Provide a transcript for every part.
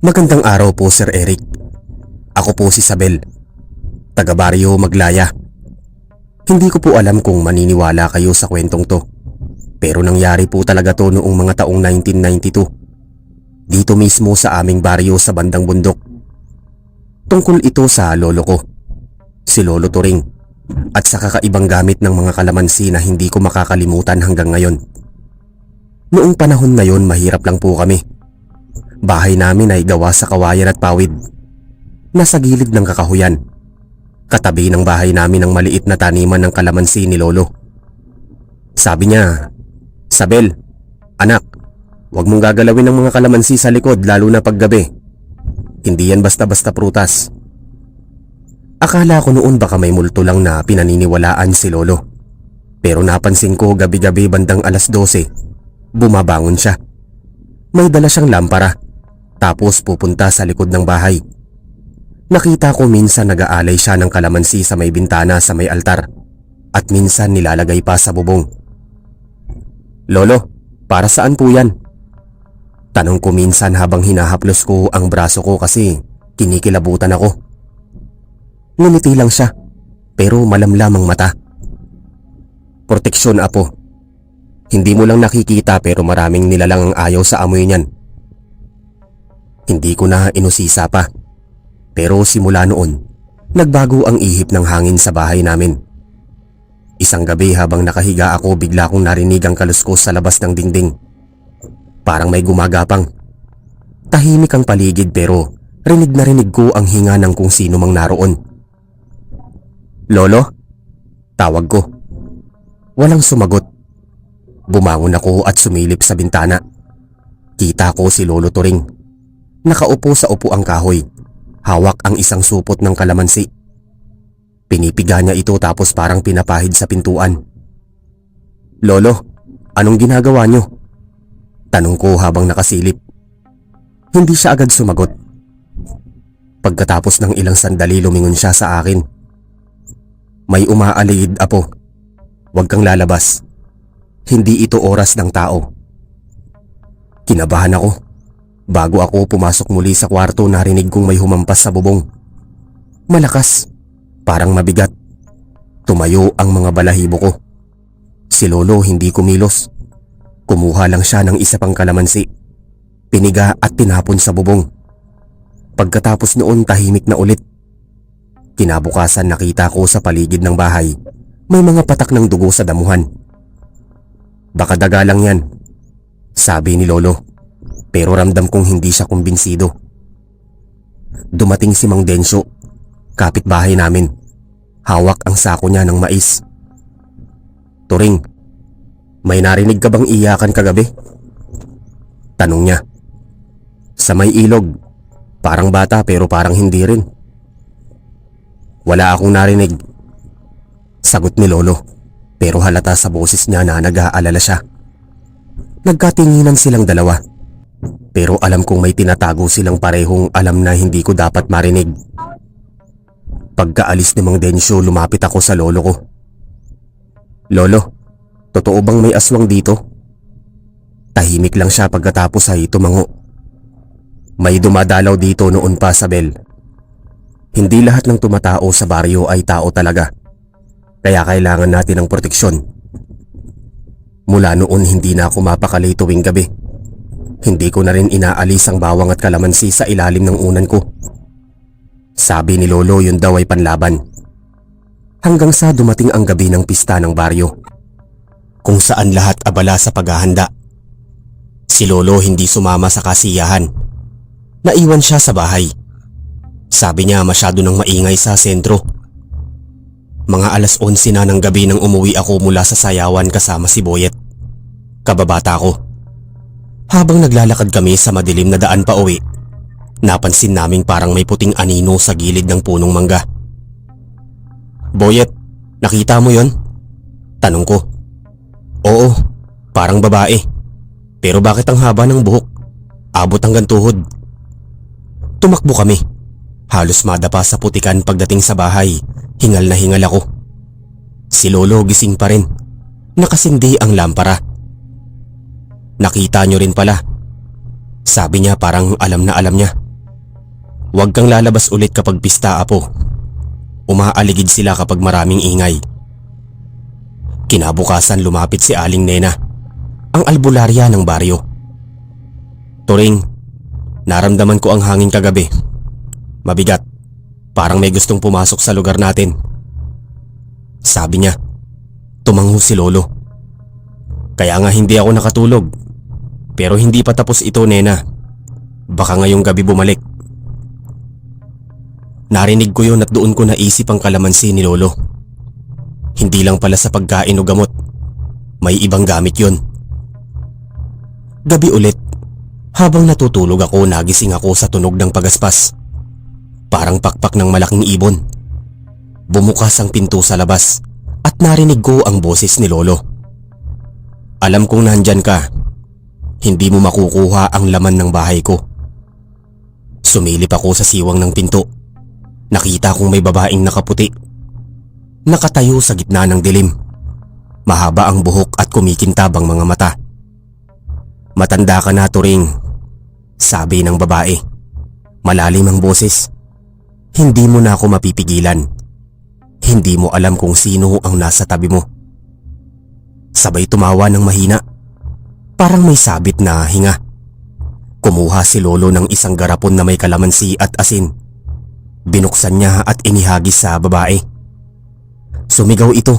Magandang araw po, Sir Eric. Ako po si Sabel, taga Barrio Maglaya. Hindi ko po alam kung maniniwala kayo sa kwentong to, pero nangyari po talaga to noong mga taong 1992, dito mismo sa aming baryo sa bandang bundok. Tungkol ito sa lolo ko, si Lolo Turing, at sa kakaibang gamit ng mga kalamansi na hindi ko makakalimutan hanggang ngayon. Noong panahon na yon, mahirap lang po kami. Bahay namin ay gawa sa kawayan at pawid. Nasa gilid ng kakahuyan. Katabi ng bahay namin ang maliit na taniman ng kalamansi ni Lolo. Sabi niya, "Sabel, anak, huwag mong gagalawin ng mga kalamansi sa likod lalo na paggabi. Hindi yan basta-basta prutas." Akala ko noon baka may multo lang na pinaniniwalaan si Lolo. Pero napansin ko gabi-gabi bandang alas 12, bumabangon siya. May dala siyang lampara, tapos pupunta sa likod ng bahay. Nakita ko minsan nag-aalay siya ng kalamansi sa may bintana sa may altar, at minsan nilalagay pa sa bubong. "Lolo, para saan po yan?" Tanong ko minsan habang hinahaplos ko ang braso ko kasi kinikilabutan ako. Ngumiti lang siya, pero malamlam ang mata. "Proteksyon, apo. Hindi mo lang nakikita pero maraming nilalang ang ayaw sa amoy niyan." Hindi ko na inusisa pa. Pero simula noon, nagbago ang ihip ng hangin sa bahay namin. Isang gabi habang nakahiga ako, bigla kong narinig ang kaluskos sa labas ng dingding. Parang may gumagapang. Tahimik ang paligid pero rinig na rinig ko ang hinga ng kung sino mang naroon. "Lolo?" Tawag ko. Walang sumagot. Bumangon ako at sumilip sa bintana. Kita ko si Lolo Turing. Nakaupo sa upuang kahoy. Hawak ang isang supot ng kalamansi. Pinipiga niya ito tapos parang pinapahid sa pintuan. "Lolo, anong ginagawa niyo?" Tanong ko habang nakasilip. Hindi siya agad sumagot. Pagkatapos ng ilang sandali, lumingon siya sa akin. "May umaaligid, apo. Huwag kang lalabas. Hindi ito oras ng tao." Kinabahan ako. Bago ako pumasok muli sa kwarto, narinig kong may humampas sa bubong. Malakas, parang mabigat. Tumayo ang mga balahibo ko. Si Lolo hindi kumilos. Kumuha lang siya ng isa pang kalamansi. Piniga at tinapon sa bubong. Pagkatapos noon, tahimik na ulit. Kinabukasan, nakita ko sa paligid ng bahay may mga patak ng dugo sa damuhan. "Baka daga lang yan," sabi ni Lolo. Pero ramdam kong hindi siya kumbinsido. Dumating si Mang Densyo, kapitbahay namin. Hawak ang sako niya ng mais. "Turing, may narinig ka bang iyakan kagabi?" Tanong niya. "Sa may ilog. Parang bata pero parang hindi rin." "Wala akong narinig," sagot ni Lolo, pero halata sa boses niya na nag-aalala siya. Nagkatinginan silang dalawa. Pero alam kong may tinatago silang parehong alam na hindi ko dapat marinig. Pagkaalis ni Mang Densyo, lumapit ako sa lolo ko. "Lolo, totoo bang may aswang dito?" Tahimik lang siya pagkatapos ay tumango. "May dumadalaw dito noon pa, Sabel. Hindi lahat ng tumatao sa baryo ay tao talaga. Kaya kailangan natin ng proteksyon. Mula noon hindi na ako mapakali tuwing gabi. Hindi ko na rin inaalis ang bawang at kalamansi sa ilalim ng unan ko." Sabi ni Lolo yun daw ay panlaban. Hanggang sa dumating ang gabi ng pista ng baryo, kung saan lahat abala sa paghahanda. Si Lolo hindi sumama sa kasiyahan. Naiwan siya sa bahay. Sabi niya masyado nang maingay sa sentro. Mga alas 11 na ng gabi nang umuwi ako mula sa sayawan kasama si Boyet, kababata ko. Habang naglalakad kami sa madilim na daan pa uwi, napansin naming parang may puting anino sa gilid ng punong mangga. "Boyet, nakita mo yon?" Tanong ko. "Oo, parang babae. Pero bakit ang haba ng buhok? Abot hanggang tuhod." Tumakbo kami. Halos madapa sa putikan pagdating sa bahay. Hingal na hingal ako. Si Lolo gising pa rin. Nakasindi ang lampara. "Nakita nyo rin pala," sabi niya parang alam na alam niya. Huwag kang lalabas ulit kapag pista, apo. Umaaligid sila kapag maraming ingay. Kinabukasan lumapit si Aling Nena, ang albularya ng baryo. Turing, naramdaman ko ang hangin kagabi. Mabigat, parang may gustong pumasok sa lugar natin. Sabi niya. Tumango si Lolo. Kaya nga hindi ako nakatulog. Pero hindi pa tapos ito, Nena. Baka ngayong gabi bumalik. Narinig ko yun at doon ko naisip ang kalamansi ni Lolo. Hindi lang pala sa pagkain o gamot. May ibang gamit yun. Gabi ulit, habang natutulog ako, nagising ako sa tunog ng pagaspas. Parang pakpak ng malaking ibon. Bumukas ang pinto sa labas at narinig ko ang boses ni Lolo. Alam kong nandyan ka. Hindi mo makukuha ang laman ng bahay ko. Sumilip ako sa siwang ng pinto. Nakita kong may babaeng nakaputi. Nakatayo sa gitna ng dilim. Mahaba ang buhok at kumikintab ang mga mata. Matanda ka na, Turing, sabi ng babae. Malalim ang boses. Hindi mo na ako mapipigilan. Hindi mo alam kung sino ang nasa tabi mo. Sabay tumawa ng mahina. Parang may sabit na hinga. Kumuha si Lolo ng isang garapon na may kalamansi at asin. Binuksan niya at inihagis sa babae. Sumigaw ito.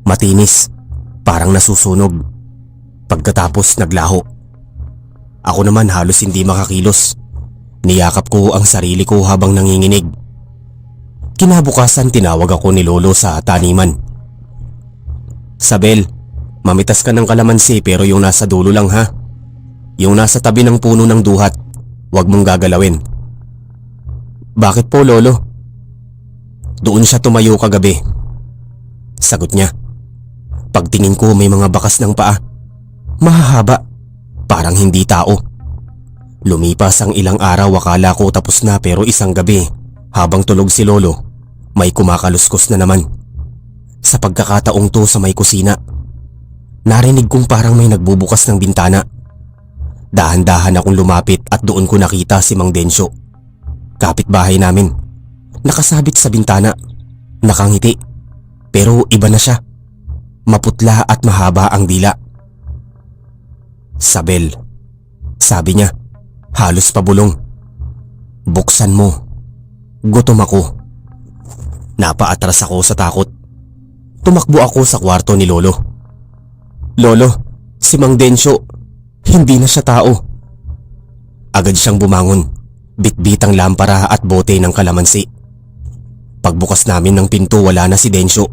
Matinis. Parang nasusunog. Pagkatapos naglaho. Ako naman halos hindi makakilos. Niyakap ko ang sarili ko habang nanginginig. Kinabukasan tinawag ako ni Lolo sa taniman. Sabel, mamitas ka ng kalamansi pero yung nasa dulo lang, ha? Yung nasa tabi ng puno ng duhat, huwag mong gagalawin. Bakit po, Lolo? Doon siya tumayo kagabi. Sagot niya. Pagtingin ko may mga bakas ng paa. Mahahaba, parang hindi tao. Lumipas ang ilang araw, akala ko tapos na, pero isang gabi, habang tulog si Lolo, may kumakaluskos na naman. Sa pagkakataong to sa may kusina, narinig kong parang may nagbubukas ng bintana. Dahan-dahan akong lumapit at doon ko nakita si Mang Densyo. Kapitbahay namin. Nakasabit sa bintana. Nakangiti. Pero iba na siya. Maputla at mahaba ang dila. Sabel, sabi niya, halos pabulong. Buksan mo. Gutom ako. Napaatras ako sa takot. Tumakbo ako sa kwarto ni Lolo. Lolo, si Mang Densyo, hindi na siya tao. Agad siyang bumangon, bitbit ang lampara at bote ng kalamansi. Pagbukas namin ng pinto, wala na si Densyo,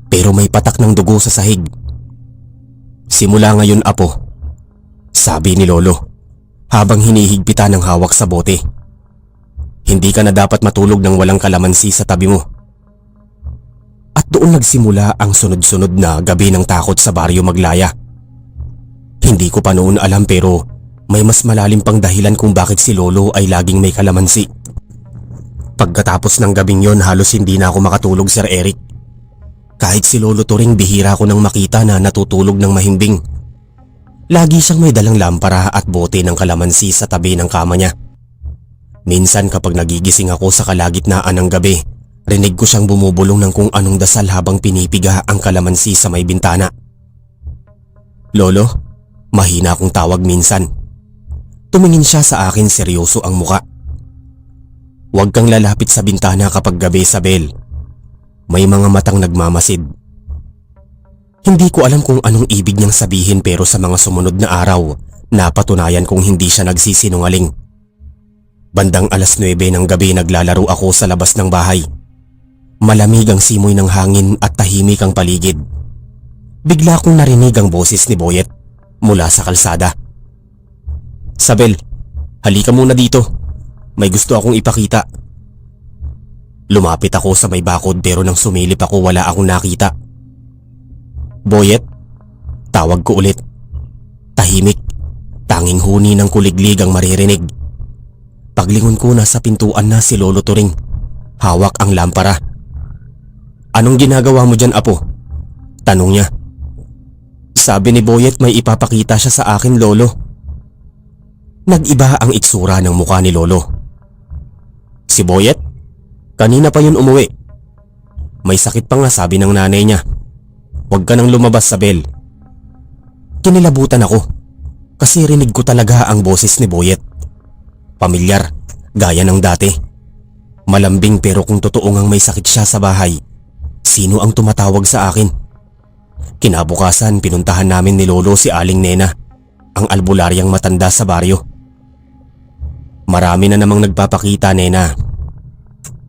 pero may patak ng dugo sa sahig. Simula ngayon, apo, sabi ni Lolo, habang hinihigpitan ng hawak sa bote. Hindi ka na dapat matulog ng walang kalamansi sa tabi mo. At doon nagsimula ang sunod-sunod na gabi ng takot sa baryo Maglaya. Hindi ko pa noon alam, pero may mas malalim pang dahilan kung bakit si Lolo ay laging may kalamansi. Pagkatapos ng gabing yon, halos hindi na ako makatulog, Sir Eric. Kahit si Lolo Turing, bihira ko nang makita na natutulog ng mahimbing. Lagi siyang may dalang lampara at bote ng kalamansi sa tabi ng kama niya. Minsan kapag nagigising ako sa kalagitnaan ng gabi, rinig ko siyang bumubulong ng kung anong dasal habang pinipiga ang kalamansi sa may bintana. Lolo, mahina akong tawag minsan. Tumingin siya sa akin, seryoso ang muka. Huwag kang lalapit sa bintana kapag gabi, Sabel. May mga matang nagmamasid. Hindi ko alam kung anong ibig niyang sabihin, pero sa mga sumunod na araw, napatunayan kong hindi siya nagsisinungaling. Bandang 9:00 ng gabi, naglalaro ako sa labas ng bahay. Malamig ang simoy ng hangin at tahimik ang paligid. Bigla kong narinig ang boses ni Boyet mula sa kalsada. Sabel, halika muna dito. May gusto akong ipakita. Lumapit ako sa may bakod, pero nang sumilip ako, wala akong nakita. Boyet, tawag ko ulit. Tahimik, tanging huni ng kuliglig ang maririnig. Paglingon ko, nasa pintuan na si Lolo Turing. Hawak ang lampara. Anong ginagawa mo dyan, apo? Tanong niya. Sabi ni Boyet may ipapakita siya sa akin, Lolo. Nag-iba ang itsura ng mukha ni Lolo. Si Boyet? Kanina pa yun umuwi. May sakit pa nga sabi ng nanay niya. Huwag ka nang lumabas, Sabel. Kinilabutan ako kasi rinig ko talaga ang boses ni Boyet. Pamilyar, gaya ng dati. Malambing pero kung totoo ngang may sakit siya sa bahay, sino ang tumatawag sa akin? Kinabukasan pinuntahan namin ni Lolo si Aling Nena, ang albularyang matanda sa baryo. Marami na namang nagpapakita, Nena.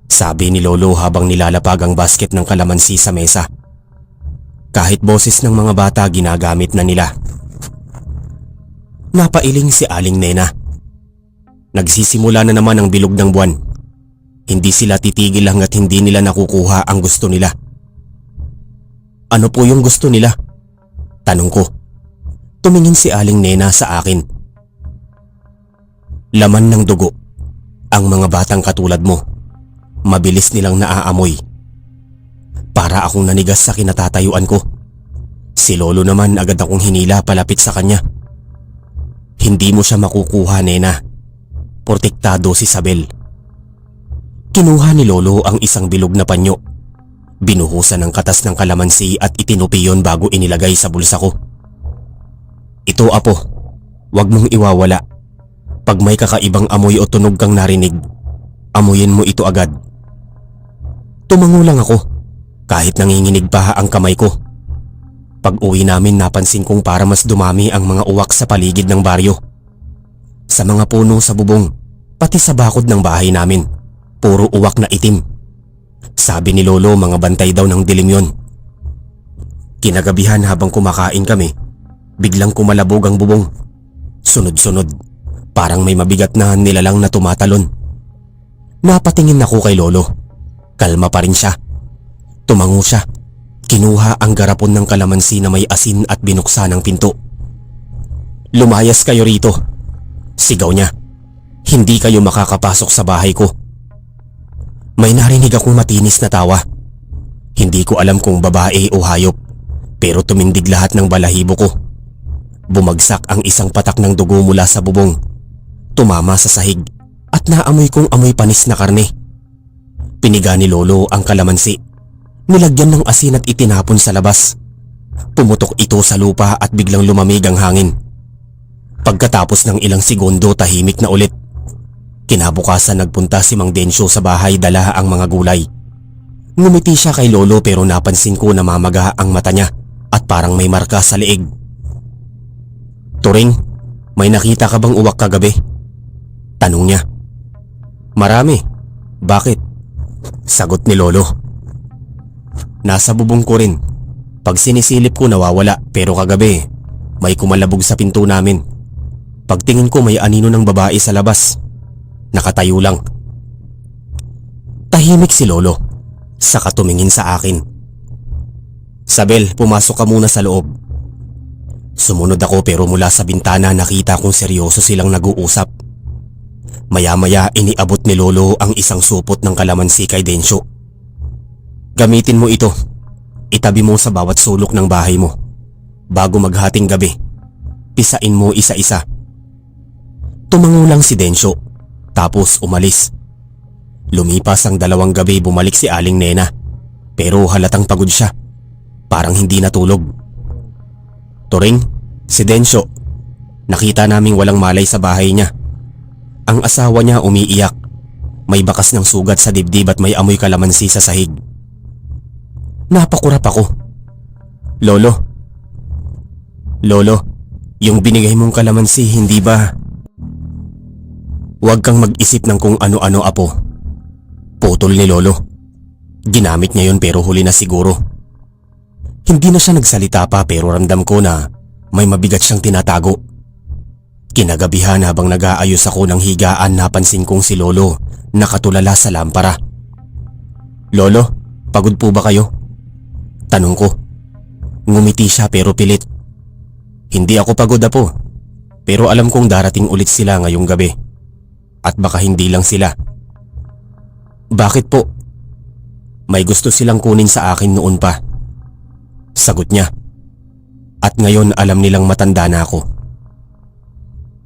Sabi ni Lolo habang nilalapag ang basket ng kalamansi sa mesa. Kahit boses ng mga bata ginagamit na nila. Napailing si Aling Nena. Nagsisimula na naman ang bilog ng buwan. Hindi sila titigil hanggat hindi nila nakukuha ang gusto nila. Ano po yung gusto nila? Tanong ko. Tumingin si Aling Nena sa akin. Laman ng dugo. Ang mga batang katulad mo, mabilis nilang naaamoy. Para akong nanigas sa kinatatayuan ko. Si Lolo naman agad akong hinila palapit sa kanya. Hindi mo siya makukuha, Nena. Protektado si Sabel. Kinuha ni Lolo ang isang bilog na panyo. Binuhusan ng katas ng kalamansi at itinupi yon bago inilagay sa bulsa ko. Ito, Apo. Huwag mong iwawala. Pag may kakaibang amoy o tunog kang narinig, amuyin mo ito agad. Tumango lang ako kahit nanginginig pa ang kamay ko. Pag uwi namin napansin kong para mas dumami ang mga uwak sa paligid ng baryo. Sa mga puno sa bubong, pati sa bakod ng bahay namin. Puro uwak na itim. Sabi ni Lolo mga bantay daw ng dilim yon. Kinagabihan habang kumakain kami, biglang kumalabog ang bubong. Sunod-sunod, parang may mabigat na nilalang na tumatalon. Napatingin ako kay Lolo. Kalma pa rin siya. Tumango siya. Kinuha ang garapon ng kalamansi na may asin at binuksan ang pinto. Lumayas kayo rito. Sigaw niya. Hindi kayo makakapasok sa bahay ko. May narinig akong matinis na tawa. Hindi ko alam kung babae o hayop, pero tumindig lahat ng balahibo ko. Bumagsak ang isang patak ng dugo mula sa bubong. Tumama sa sahig at naamoy kong amoy panis na karne. Piniga ni Lolo ang kalamansi. Nilagyan ng asin at itinapon sa labas. Pumutok ito sa lupa at biglang lumamig ang hangin. Pagkatapos ng ilang segundo tahimik na ulit. Kinabukasan nagpunta si Mang Densyo sa bahay dala ang mga gulay. Ngumiti siya kay Lolo pero napansin ko na mamaga ang mata niya at parang may marka sa leeg. Turing, may nakita ka bang uwak kagabi? Tanong niya. Marami. Bakit? Sagot ni Lolo. Nasa bubong ko rin. Pag sinisilip ko nawawala pero kagabi may kumalabog sa pinto namin. Pagtingin ko may anino ng babae sa labas. Nakatayo lang. Tahimik si Lolo. Saka tumingin sa akin. Sabel, pumasok ka muna sa loob. Sumunod ako pero mula sa bintana nakita kong seryoso silang nag-uusap. Maya-maya iniabot ni Lolo ang isang supot ng kalamansi kay Densyo. Gamitin mo ito. Itabi mo sa bawat sulok ng bahay mo. Bago maghating gabi, pisain mo isa-isa. Tumango lang si Densyo. Tapos umalis. Lumipas ang 2 gabi bumalik si Aling Nena. Pero halatang pagod siya. Parang hindi natulog. Turing, si Densyo. Nakita naming walang malay sa bahay niya. Ang asawa niya umiiyak. May bakas ng sugat sa dibdib at may amoy kalamansi sa sahig. Napakurap ako. Lolo, yung binigay mong kalamansi hindi ba... Huwag kang mag-isip ng kung ano-ano, Apo. Putol ni Lolo. Ginamit niya yun pero huli na siguro. Hindi na siya nagsalita pa pero ramdam ko na may mabigat siyang tinatago. Kinagabihan habang nag-aayos ako ng higaan napansin kong si Lolo nakatulala sa lampara. Lolo, pagod po ba kayo? Tanong ko. Ngumiti siya pero pilit. Hindi ako pagod, Apo. Pero alam kong darating ulit sila ngayong gabi. At baka hindi lang sila. Bakit po? May gusto silang kunin sa akin noon pa. Sagot niya. At ngayon alam nilang matanda na ako.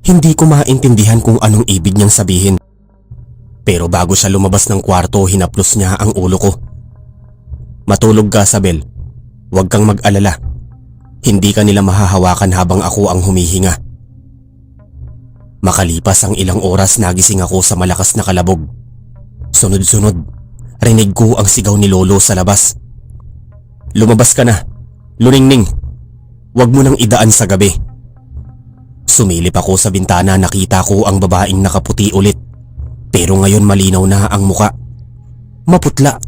Hindi ko maintindihan kung anong ibig niyang sabihin. Pero bago siya lumabas ng kwarto, hinaplos niya ang ulo ko. Matulog ka, Sabel. Huwag kang mag-alala. Hindi ka nila mahahawakan habang ako ang humihinga. Makalipas ang ilang oras, nagising ako sa malakas na kalabog. Sunod-sunod, rinig ko ang sigaw ni Lolo sa labas. Lumabas ka na, Luningning. Huwag mo nang idaan sa gabi. Sumilip ako sa bintana, nakita ko ang babaeng nakaputi ulit. Pero ngayon malinaw na ang muka. Maputla,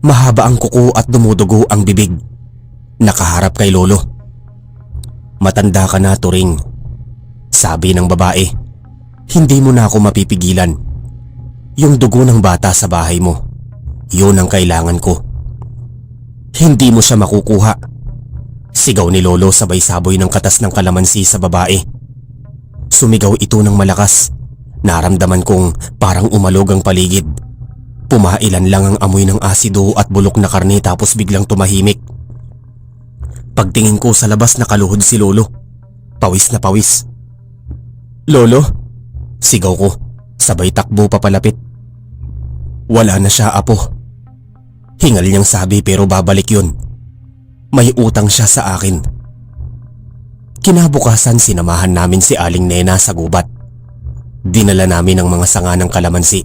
mahaba ang kuko at dumudugo ang bibig. Nakaharap kay Lolo. Matanda ka na, Turing. Sabi ng babae. Hindi mo na ako mapipigilan. Yung dugo ng bata sa bahay mo, yun ang kailangan ko. Hindi mo siya makukuha. Sigaw ni Lolo sabay saboy ng katas ng kalamansi sa babae. Sumigaw ito ng malakas. Naramdaman kong parang umalog ang paligid. Pumailan lang ang amoy ng asido at bulok na karne tapos biglang tumahimik. Pagtingin ko sa labas, nakaluhod si Lolo. Pawis na pawis. Lolo? Sigaw ko, sabay takbo papalapit. Wala na siya, Apo. Hingal niyang sabi, pero babalik yun. May utang siya sa akin. Kinabukasan sinamahan namin si Aling Nena sa gubat. Dinala namin ang mga sanga ng kalamansi.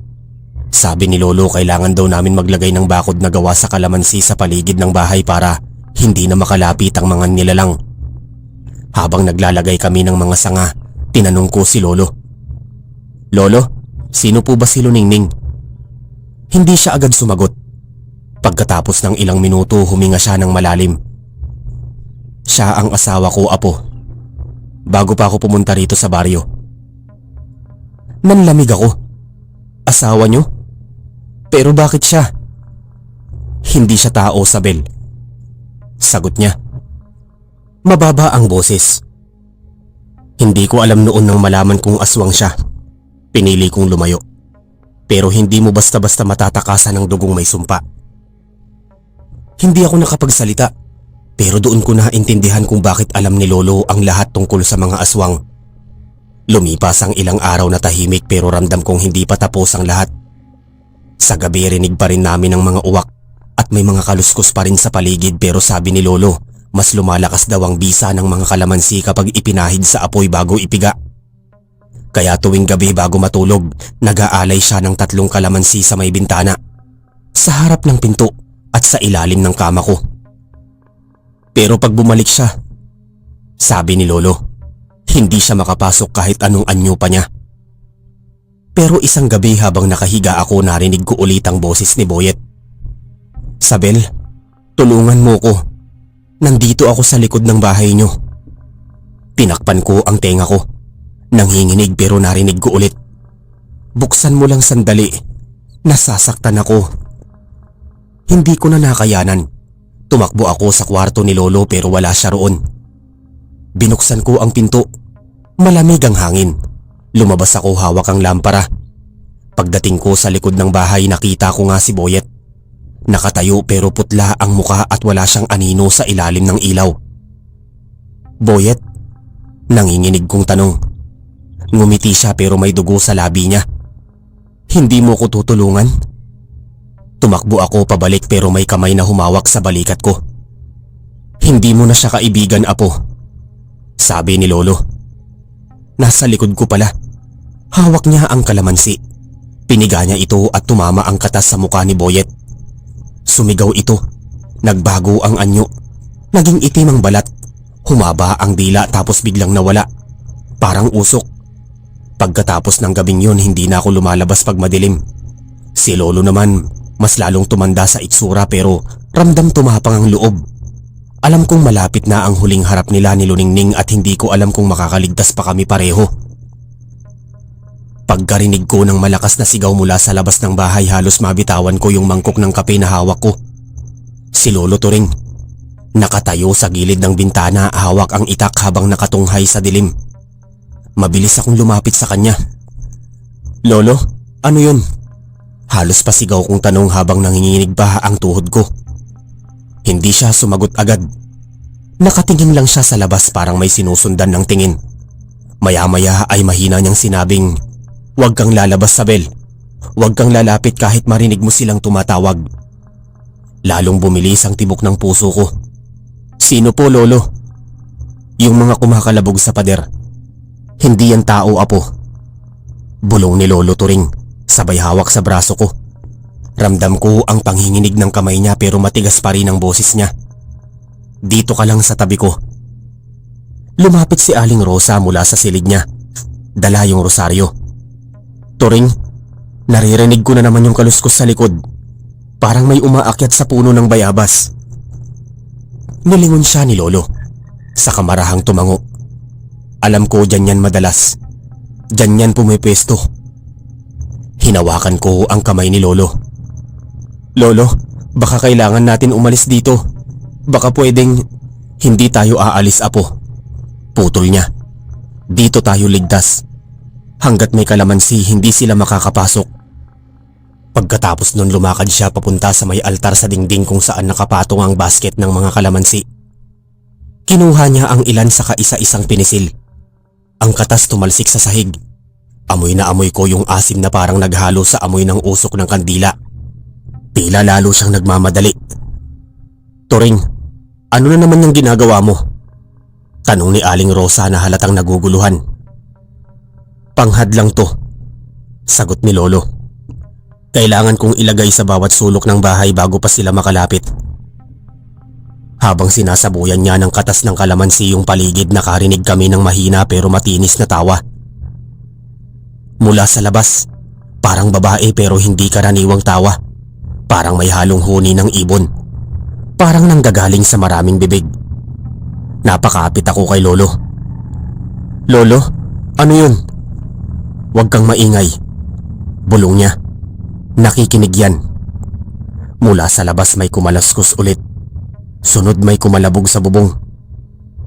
Sabi ni Lolo kailangan daw namin maglagay ng bakod na gawa sa kalamansi sa paligid ng bahay para hindi na makalapit ang mga nilalang. Habang naglalagay kami ng mga sanga, tinanong ko si Lolo. Lolo, sino po ba si Luningning? Hindi siya agad sumagot. Pagkatapos ng ilang minuto, huminga siya ng malalim. Siya ang asawa ko, Apo. Bago pa ako pumunta rito sa baryo. Nanlamig ako. Asawa niyo? Pero bakit siya? Hindi siya tao, Sabel. Sagot niya. Mababa ang boses. Hindi ko alam noon nang malaman kong aswang siya. Pinili kong lumayo. Pero hindi mo basta-basta matatakasan ng dugong may sumpa. Hindi ako nakapagsalita. Pero doon ko naintindihan kung bakit alam ni Lolo ang lahat tungkol sa mga aswang. Lumipas ang ilang araw na tahimik pero ramdam kong hindi pa tapos ang lahat. Sa gabi rinig pa rin namin ang mga uwak at may mga kaluskos pa rin sa paligid, pero sabi ni Lolo mas lumalakas daw ang bisa ng mga kalamansi kapag ipinahid sa apoy bago ipiga. Kaya tuwing gabi bago matulog, nag-aalay siya ng 3 kalamansi sa may bintana, sa harap ng pinto at sa ilalim ng kama ko. Pero pag bumalik siya, sabi ni Lolo, hindi siya makapasok kahit anong anyo pa niya. Pero isang gabi habang nakahiga ako, narinig ko ulit ang boses ni Boyet. Sabel, tulungan mo ko. Nandito ako sa likod ng bahay niyo. Tinakpan ko ang tenga ko. Nanghinginig pero narinig ko ulit. Buksan mo lang sandali. Nasasaktan ako. Hindi ko na nakayanan. Tumakbo ako sa kwarto ni Lolo pero wala siya roon. Binuksan ko ang pinto. Malamig ang hangin. Lumabas ako, hawak ang lampara. Pagdating ko sa likod ng bahay, nakita ko nga si Boyet. Nakatayo pero putla ang muka at wala siyang anino sa ilalim ng ilaw. Boyet? Nanginginig kong tanong. Ngumiti siya pero may dugo sa labi niya. Hindi mo ko tutulungan? Tumakbo ako pabalik pero may kamay na humawak sa balikat ko. Hindi mo na siya kaibigan, Apo. Sabi ni Lolo. Nasa likod ko pala. Hawak niya ang kalamansi. Piniga niya ito at tumama ang katas sa mukha ni Boyet. Sumigaw ito. Nagbago ang anyo. Naging itim ang balat. Humaba ang dila tapos biglang nawala. Parang usok. Pagkatapos ng gabing yun, hindi na ako lumalabas pag madilim. Si Lolo naman, mas lalong tumanda sa itsura pero ramdam tumapang ang loob. Alam kong malapit na ang huling harap nila ni Luningning at hindi ko alam kung makakaligtas pa kami pareho. Pagkarinig ko ng malakas na sigaw mula sa labas ng bahay, halos mabitawan ko yung mangkok ng kape na hawak ko. Si Lolo Turing. Nakatayo sa gilid ng bintana, hawak ang itak habang nakatunghay sa dilim. Mabilis akong lumapit sa kanya. Lolo, ano yun? Halos pasigaw kong tanong habang nanginginig pa ang tuhod ko. Hindi siya sumagot agad. Nakatingin lang siya sa labas, parang may sinusundan ng tingin. Maya-maya ay mahina niyang sinabing, "Huwag kang lalabas, Sabel. Huwag kang lalapit kahit marinig mo silang tumatawag. Lalong bumilis ang tibok ng puso ko. Sino po, Lolo? Yung mga kumakalabog sa pader. Hindi yan tao, Apo. Bulong ni Lolo Turing, sabay hawak sa braso ko. Ramdam ko ang panghinginig ng kamay niya pero matigas pa rin ang boses niya. Dito ka lang sa tabi ko. Lumapit si Aling Rosa mula sa silid niya. Dala yung rosaryo. Turing, naririnig ko na naman yung kaluskos sa likod. Parang may umaakyat sa puno ng bayabas. Nilingon siya ni Lolo. Sa kamarahang tumango. Alam ko dyan yan madalas. Dyan yan pumipwesto. Hinawakan ko ang kamay ni Lolo. Lolo, baka kailangan natin umalis dito. Baka pwedeng hindi tayo aalis, Apo. Putol niya. Dito tayo ligtas. Hanggat may kalamansi, hindi sila makakapasok. Pagkatapos nun lumakad siya papunta sa may altar sa dingding kung saan nakapatong ang basket ng mga kalamansi. Kinuha niya ang ilan sa kaisa-isang pinisil. Ang katas tumalsik sa sahig. Amoy na amoy ko yung asim na parang naghalo sa amoy ng usok ng kandila. Tila lalo siyang nagmamadali. Turing, ano na naman yung ginagawa mo? Tanong ni Aling Rosa na halatang naguguluhan. Panghad lang to, sagot ni Lolo. Kailangan kong ilagay sa bawat sulok ng bahay bago pa sila makalapit. Habang sinasabuyan niya ng katas ng kalamansi yung paligid, nakarinig kami ng mahina pero matinis na tawa. Mula sa labas, parang babae pero hindi karaniwang tawa. Parang may halong huni ng ibon. Parang nanggagaling sa maraming bibig. Napakapit ako kay Lolo. Lolo, ano yun? Huwag kang maingay. Bulong niya. Nakikinig yan. Mula sa labas may kumalaskus ulit. Sunod may kumalabog sa bubong.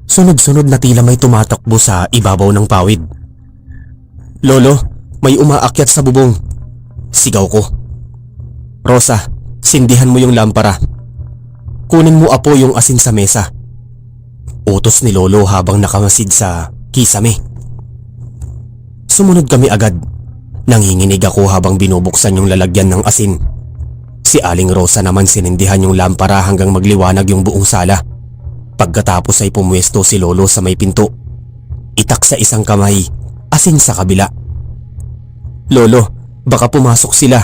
Sunod-sunod na tila may tumatakbo sa ibabaw ng pawid. Lolo, may umaakyat sa bubong. Sigaw ko. Rosa, sindihan mo yung lampara. Kunin mo, Apo, yung asin sa mesa. Utos ni Lolo habang nakamasid sa kisame. Sumunod kami agad. Nanginginig ako habang binubuksan yung lalagyan ng asin. Si Aling Rosa naman sinindihan yung lampara hanggang magliwanag yung buong sala. Pagkatapos ay pumwesto si Lolo sa may pinto. Itak sa isang kamay, asin sa kabila. Lolo, baka pumasok sila.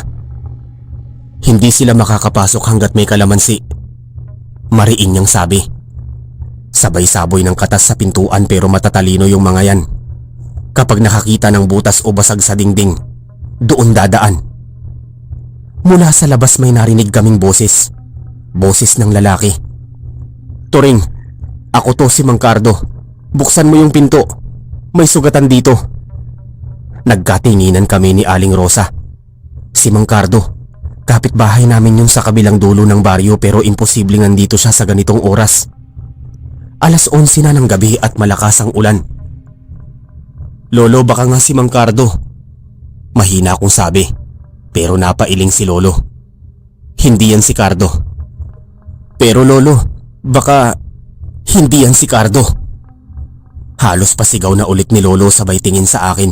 Hindi sila makakapasok hanggat may kalamansi. Mariin niyang sabi. Sabay saboy ng katas sa pintuan pero matatalino yung mga yan. Kapag nakakita ng butas o basag sa dingding, doon dadaan. Mula sa labas may narinig kaming boses. Boses ng lalaki. Turing, ako to si Mang Cardo. Buksan mo yung pinto. May sugatan dito. Nagkatinginan kami ni Aling Rosa. Si Mang Cardo, kapitbahay namin yun sa kabilang dulo ng baryo pero imposibleng nandito siya sa ganitong oras. 11:00 na ng gabi at malakas ang ulan. Lolo, baka nga si Mang Cardo. Mahina akong sabi, pero napailing si Lolo. Hindi yan si Cardo. Pero Lolo, baka hindi yan si Cardo. Halos pasigaw na ulit ni Lolo sabay tingin sa akin.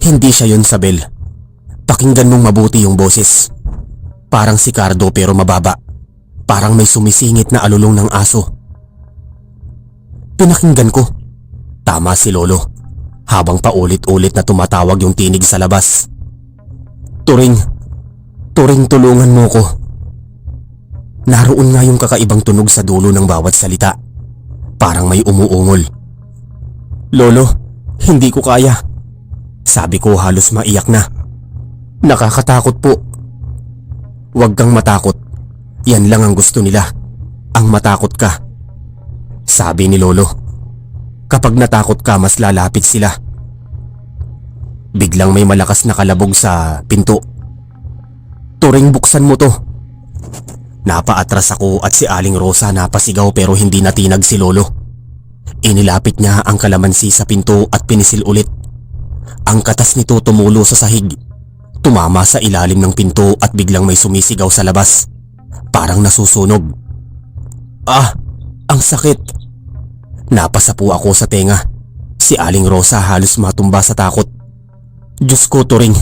Hindi siya yun, Sabel. Pakinggan mong mabuti yung boses. Parang si Cardo pero mababa. Parang may sumisingit na alulong ng aso. Pinakinggan ko. Tama si Lolo. Habang paulit-ulit na tumatawag yung tinig sa labas. Turing, Turing, tulungan mo ko. Naroon nga yung kakaibang tunog sa dulo ng bawat salita. Parang may umuungol. Lolo, hindi ko kaya. Sabi ko halos maiyak na. Nakakatakot po. Huwag kang matakot. Yan lang ang gusto nila. Ang matakot ka. Sabi ni Lolo. Kapag natakot ka, mas lalapit sila. Biglang may malakas na kalabog sa pinto. Turing, buksan mo to. Napaatras ako at si Aling Rosa napasigaw pero hindi natinag si Lolo. Inilapit niya ang kalamansi sa pinto at pinisil ulit. Ang katas nito tumulo sa sahig. Tumama sa ilalim ng pinto at biglang may sumisigaw sa labas. Parang nasusunog. Ah! Ang sakit! Napasapu ako sa tenga. Si Aling Rosa halos matumba sa takot. Diyos ko, Turing.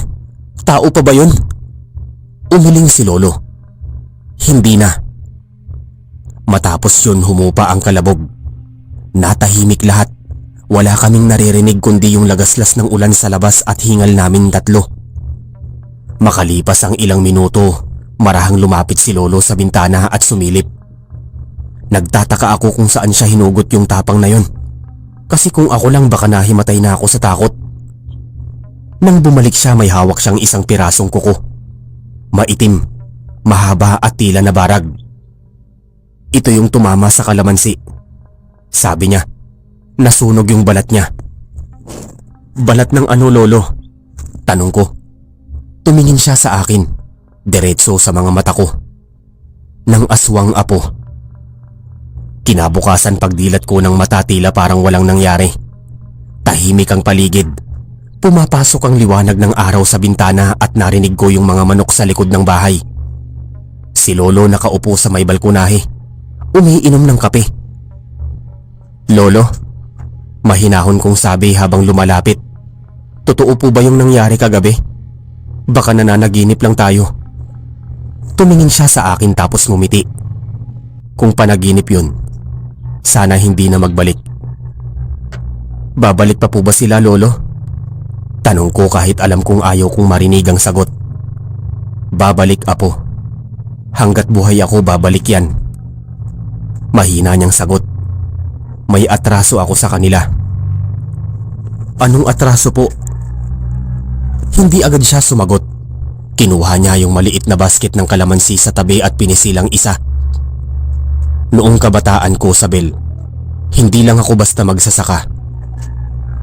Tao pa ba yun? Umiling si Lolo. Hindi na. Matapos yun humupa ang kalabog. Natahimik lahat. Wala kaming naririnig kundi yung lagaslas ng ulan sa labas at hingal naming tatlo. Makalipas ang ilang minuto, marahang lumapit si Lolo sa bintana at sumilip. Nagtataka ako kung saan siya hinugot yung tapang na yun. Kasi kung ako lang baka nahimatay na ako sa takot. Nang bumalik siya may hawak siyang isang pirasong kuko. Maitim, mahaba at tila na barag. Ito yung tumama sa kalamansi. Sabi niya, nasunog yung balat niya. Balat ng ano, Lolo? Tanong ko. Tumingin siya sa akin, diretso sa mga mata ko. Ng aswang apo. Kinabukasan pagdilat ko ng mata tila parang walang nangyari. Tahimik ang paligid. Pumapasok ang liwanag ng araw sa bintana at narinig ko yung mga manok sa likod ng bahay. Si Lolo nakaupo sa may balkonahe. Umiinom ng kape. Lolo, mahinahon kong sabi habang lumalapit. Totoo po ba yung nangyari kagabi? Baka nananaginip lang tayo. Tumingin siya sa akin tapos ngumiti. Kung panaginip yun, sana hindi na magbalik. Babalik pa po ba sila, Lolo? Tanong ko kahit alam kong ayaw kong marinig ang sagot. Babalik, apo. Hanggat buhay ako babalik yan. Mahina niyang sagot. May atraso ako sa kanila. Anong atraso po? Hindi agad siya sumagot. Kinuha niya yung maliit na basket ng kalamansi sa tabi at pinisilang isa. Noong kabataan ko, Sabel, hindi lang ako basta magsasaka.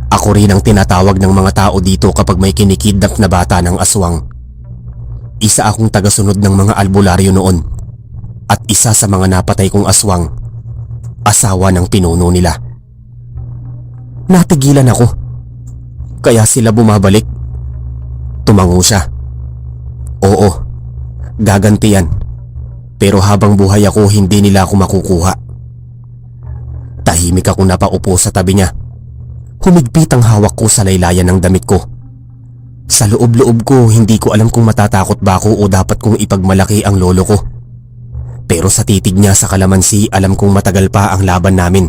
Ako rin ang tinatawag ng mga tao dito kapag may kinikidnap na bata ng aswang. Isa akong tagasunod ng mga albularyo noon. At isa sa mga napatay kong aswang, asawa ng pinuno nila. Natigilan ako. Kaya sila bumabalik? Tumango siya. Oo, gaganti yan. Pero habang buhay ako hindi nila ako makukuha. Tahimik ako napaupo sa tabi niya. Humigpit ang hawak ko sa laylayan ng damit ko. Sa loob-loob ko hindi ko alam kung matatakot ba ako o dapat kong ipagmalaki ang lolo ko. Pero sa titig niya sa kalamansi alam kong matagal pa ang laban namin.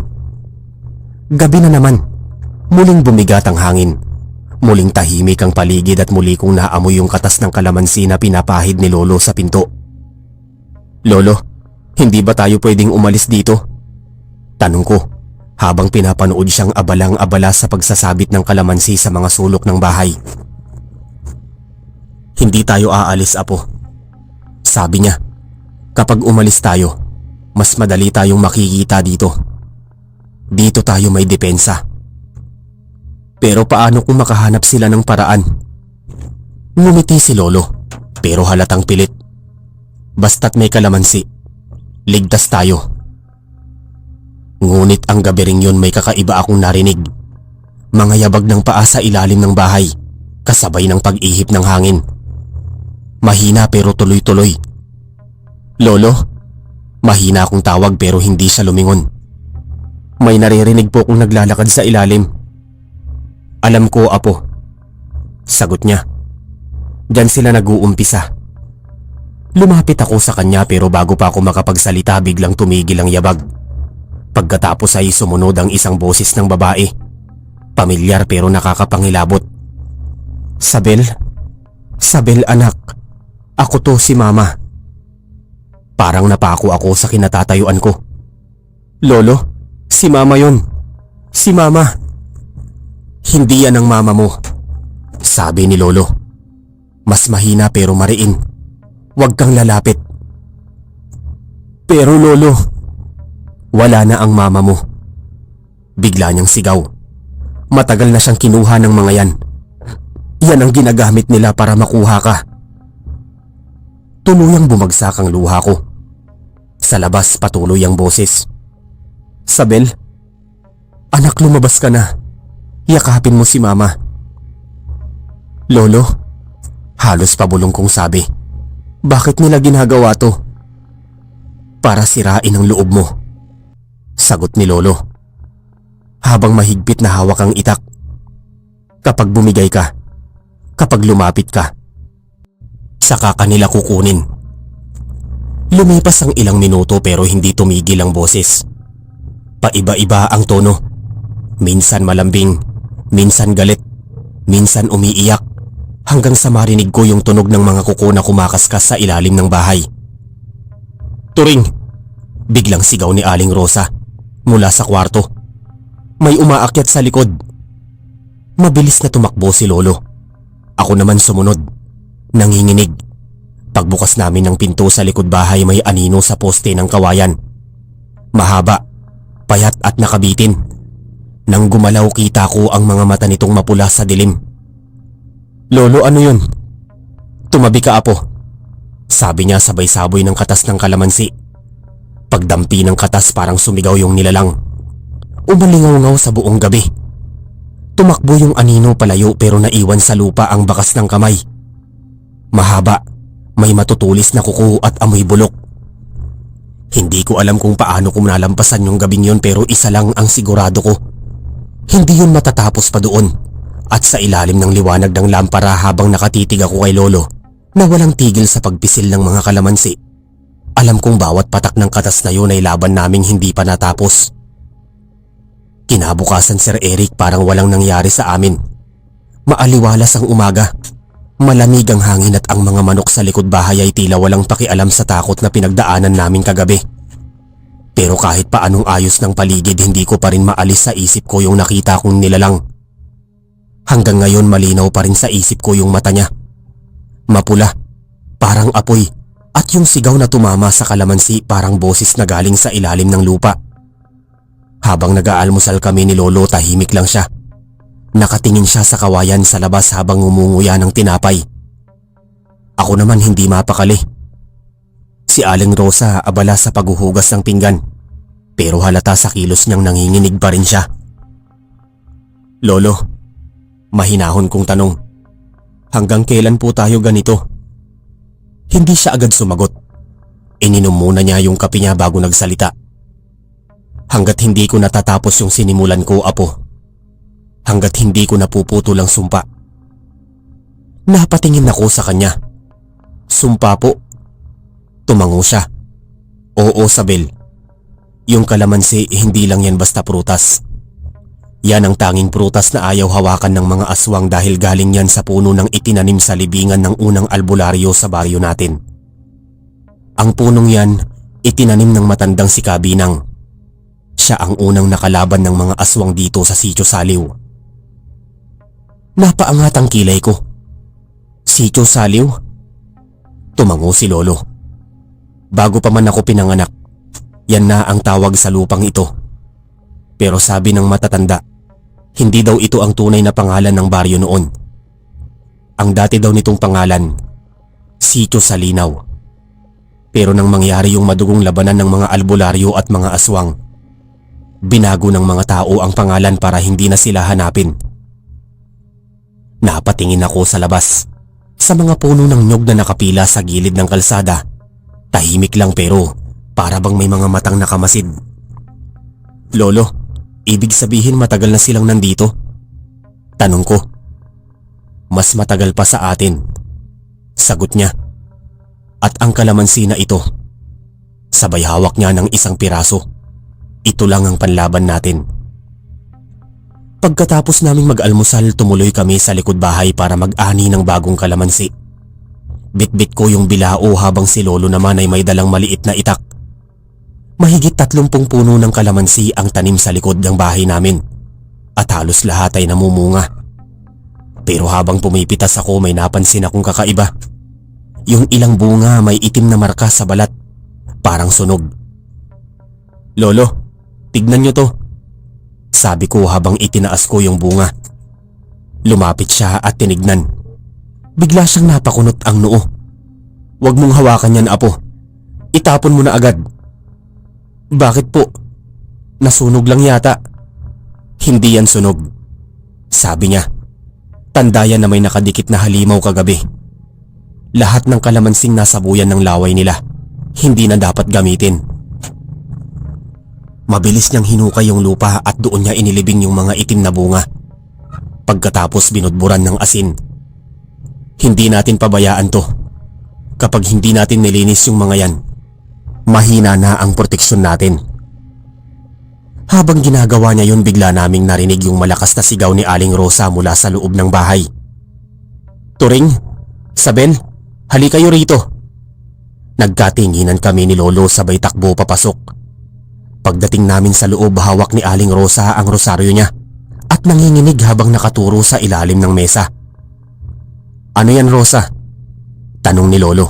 Gabi na naman. Muling bumigat ang hangin. Muling tahimik ang paligid at muli kong naamoy yung katas ng kalamansi na pinapahid ni Lolo sa pinto. Lolo, hindi ba tayo pwedeng umalis dito? Tanong ko habang pinapanood siyang abalang-abala sa pagsasabit ng kalamansi sa mga sulok ng bahay. Hindi tayo aalis, apo. Sabi niya, kapag umalis tayo, mas madali tayong makikita dito. Dito tayo may depensa. Pero paano kung makahanap sila ng paraan? Ngumiti si Lolo, pero halatang pilit. Basta't may kalamansi, ligtas tayo. Ngunit ang gabi ring yun may kakaiba akong narinig. Mga yabag ng paa sa ilalim ng bahay, kasabay ng pag-ihip ng hangin. Mahina pero tuloy-tuloy. Lolo, mahina akong tawag pero hindi siya lumingon. May naririnig po kong naglalakad sa ilalim. Alam ko, apo. Sagot niya. Diyan sila nag-uumpisa. Lumapit ako sa kanya pero bago pa ako makapagsalita biglang tumigil ang yabag. Pagkatapos ay sumunod ang isang boses ng babae. Pamilyar pero nakakapangilabot. Sabel? Sabel, anak. Ako to, si Mama. Parang napako ako sa kinatatayuan ko. Lolo, si Mama yun. Si Mama. Hindi yan ang mama mo, sabi ni Lolo. Mas mahina pero mariin. Huwag kang lalapit. Pero Lolo, wala na ang mama mo. Bigla niyang sigaw. Matagal na siyang kinuha ng mga yan. Yan ang ginagamit nila para makuha ka. Tuluyang bumagsak ang luha ko. Sa labas patuloy ang boses. Sabel, anak, lumabas ka na. Yakapin mo si Mama. Lolo, halos pabulong kong sabi. Bakit nila ginagawa to? Para sirain ang loob mo, sagot ni Lolo. Habang mahigpit na hawak ang itak. Kapag bumigay ka, kapag lumapit ka, Saka kanila kukunin. Lumipas ang ilang minuto pero hindi tumigil ang boses. Paiba-iba ang tono. Minsan malambing, minsan galit, minsan umiiyak, hanggang sa marinig ko yung tunog ng mga kuko na kumakaskas sa ilalim ng bahay. "Turing!" Biglang sigaw ni Aling Rosa mula sa kwarto. May umaakyat sa likod. Mabilis na tumakbo si Lolo. Ako naman sumunod, nanginginig. Pagbukas namin ng pinto sa likod bahay, may anino sa poste ng kawayan. Mahaba, payat at nakabitin. Nang gumalaw, kita ko ang mga mata nitong mapula sa dilim. "Lolo, ano yun?" "Tumabi ka, apo," sabi niya sabay saboy ng katas ng kalamansi. Pagdampi ng katas, parang sumigaw yung nilalang. Umalingaw-ngaw sa buong gabi. Tumakbo yung anino palayo pero naiwan sa lupa ang bakas ng kamay. Mahaba, may matutulis na kuko at amoy bulok. Hindi ko alam kung paano ko nalampasan yung gabing yun, pero isa lang ang sigurado ko. Hindi yun matatapos pa doon. At sa ilalim ng liwanag ng lampara, habang nakatitig ako kay Lolo na walang tigil sa pagpisil ng mga kalamansi, alam kong bawat patak ng katas na yun ay laban naming hindi pa natapos. Kinabukasan, Sir Eric, parang walang nangyari sa amin. Maaliwalas ang umaga. Malamig ang hangin at ang mga manok sa likod bahay ay tila walang pakialam sa takot na pinagdaanan namin kagabi. Pero kahit paanong ayos ng paligid, hindi ko pa rin maalis sa isip ko yung nakita kong nilalang. Hanggang ngayon malinaw pa rin sa isip ko yung mata niya. Mapula, parang apoy, at yung sigaw na tumama sa kalamansi parang boses na galing sa ilalim ng lupa. Habang nag-aalmusal kami ni Lolo, tahimik lang siya. Nakatingin siya sa kawayan sa labas habang ngumunguya ng tinapay. Ako naman hindi mapakali. Si Aling Rosa abala sa paghuhugas ng pinggan, pero halata sa kilos niyang nanginginig pa rin siya. "Lolo," mahinahon kong tanong, "hanggang kailan po tayo ganito?" Hindi siya agad sumagot. Ininom muna niya yung kape niya bago nagsalita. "Hanggat hindi ko natatapos yung sinimulan ko, apo. Hanggat hindi ko napuputol ang sumpa." Napatingin ako sa kanya. "Sumpa po?" Tumango siya. "Oo, Sabel. Yung kalamansi, hindi lang yan basta prutas. Yan ang tanging prutas na ayaw hawakan ng mga aswang dahil galing yan sa puno ng itinanim sa libingan ng unang albularyo sa baryo natin. Ang punong yan, itinanim ng matandang si Kabinang. Siya ang unang nakalaban ng mga aswang dito sa Sitio Saliw." Napaangat ang kilay ko. "Sitio Saliw?" Tumango si Lolo. "Bago pa man ako pinanganak, yan na ang tawag sa lupang ito. Pero sabi ng matatanda, hindi daw ito ang tunay na pangalan ng baryo noon. Ang dati daw nitong pangalan, Sitio Salinaw. Pero nang mangyari yung madugong labanan ng mga albularyo at mga aswang, binago ng mga tao ang pangalan para hindi na sila hanapin." Napatingin ako sa labas, sa mga puno ng nyog na nakapila sa gilid ng kalsada. Tahimik lang pero para bang may mga matang nakamasid. "Lolo, ibig sabihin matagal na silang nandito?" Tanong ko. "Mas matagal pa sa atin," sagot niya. "At ang kalamansi na ito," sabay hawak niya ng isang piraso, "ito lang ang panlaban natin." Pagkatapos naming mag-almusal, tumuloy kami sa likod bahay para mag-ani ng bagong kalamansi. Bitbit ko yung bilao habang si Lolo naman ay may dalang maliit na itak. Mahigit 30 puno ng kalamansi ang tanim sa likod ng bahay namin, at halos lahat ay namumunga. Pero habang pumipitas ako, may napansin akong kakaiba. Yung ilang bunga may itim na marka sa balat, parang sunog. "Lolo, tignan niyo to," sabi ko habang itinaas ko yung bunga. Lumapit siya at tinignan. Bigla siyang napakunot ang noo. "Huwag mong hawakan yan, apo. Itapon mo na agad." "Bakit po? Nasunog lang yata." "Hindi yan sunog," sabi niya. "Tanda yan na may nakadikit na halimaw kagabi. Lahat ng kalamansing nasabuyan ng laway nila. Hindi na dapat gamitin." Mabilis niyang hinukay yung lupa at doon niya inilibing yung mga itim na bunga. Pagkatapos binudburan ng asin. "Hindi natin pabayaan to. Kapag hindi natin nilinis yung mga yan, mahina na ang proteksyon natin. Habang ginagawa niya yun, bigla naming narinig yung malakas na sigaw ni Aling Rosa mula sa loob ng bahay. Turing, Sabel, hali kayo rito. Nagkatinginan kami ni Lolo sabay takbo papasok. Pagdating namin sa loob, hawak ni Aling Rosa ang rosaryo niya at nanginginig habang nakaturo sa ilalim ng mesa. Ano yan, Rosa? Tanong ni Lolo.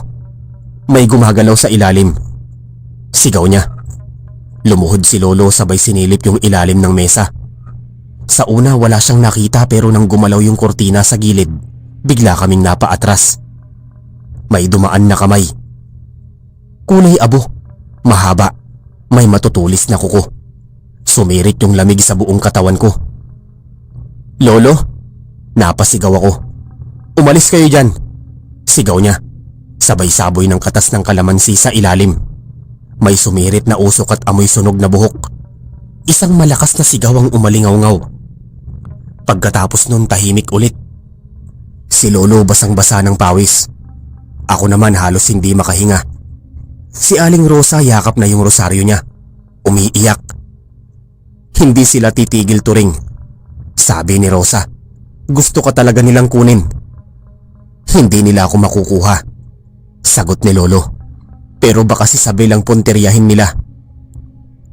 May gumagalaw sa ilalim. Sigaw niya. Lumuhod si Lolo sabay sinilip yung ilalim ng mesa. Sa una wala siyang nakita, pero nang gumalaw yung kortina sa gilid, bigla kaming napaatras. May dumaan na kamay. Kulay abo, mahaba, may matutulis na kuko. Sumirit yung lamig sa buong katawan ko. Lolo, napasigaw ako. Umalis kayo dyan, sigaw niya. Sabay saboy ng katas ng kalamansi sa ilalim. May sumirit na usok at amoy sunog na buhok. Isang malakas na sigaw ang umalingaw-ngaw. Pagkatapos nun, tahimik ulit. Si Lolo basang-basa ng pawis. Ako naman halos hindi makahinga. Si Aling Rosa yakap na yung rosaryo niya. Umiiyak. Hindi sila titigil, Turing. Sabi ni Rosa, gusto ka talaga nilang kunin. Hindi nila ako makukuha, sagot ni Lolo. Pero baka si Sabel ang punteryahin nila.